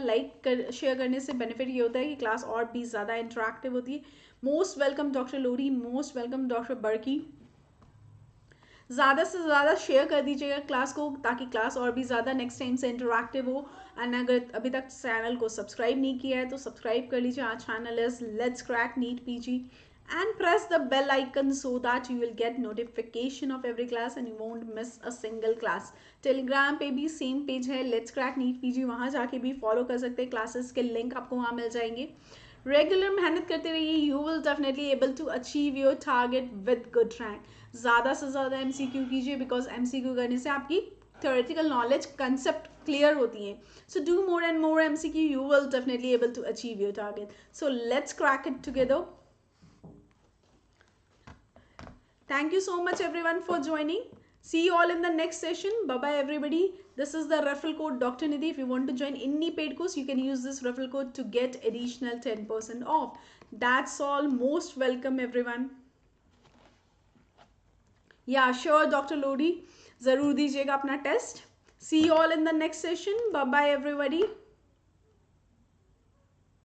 शेयर करने से बेनिफिट ये होता है कि क्लास और भी ज़्यादा इंटरेक्टिव होती है. मोस्ट वेलकम डॉक्टर लोरी, मोस्ट वेलकम डॉक्टर बर्की. ज़्यादा से ज़्यादा शेयर कर दीजिएगा क्लास को ताकि क्लास और भी ज़्यादा नेक्स्ट टाइम से इंटरेक्टिव हो. एंड अगर अभी तक चैनल को सब्सक्राइब नहीं किया है तो सब्सक्राइब कर लीजिए. Our channel is let's crack NEET PG and press the bell icon so that you will get notification of every class and you won't miss a single class. Telegram पे भी same page है let's crack NEET PG, वहाँ जाके भी follow कर सकते हैं. Classes के लिंक आपको वहाँ मिल जाएंगे. रेगुलर मेहनत करते रहिए, you will definitely able to achieve your target with good rank. ज़्यादा से ज़्यादा एमसीक्यू कीजिए बिकॉज एमसीक्यू करने से आपकी theoretical knowledge concept clear होती है. So do more and more MCQ, you will definitely able to achieve your target. So let's crack it together. Thank you so much everyone for joining. See you all in the next session. Bye bye everybody. This is the referral code Dr. Nidhi. If you want to join any paid course, you can use this referral code to get additional 10% off. That's all. Most welcome everyone. Yeah, sure Dr. Lodi. ज़रूर दीजिएगा अपना test. See you all in the next session. Bye bye everybody.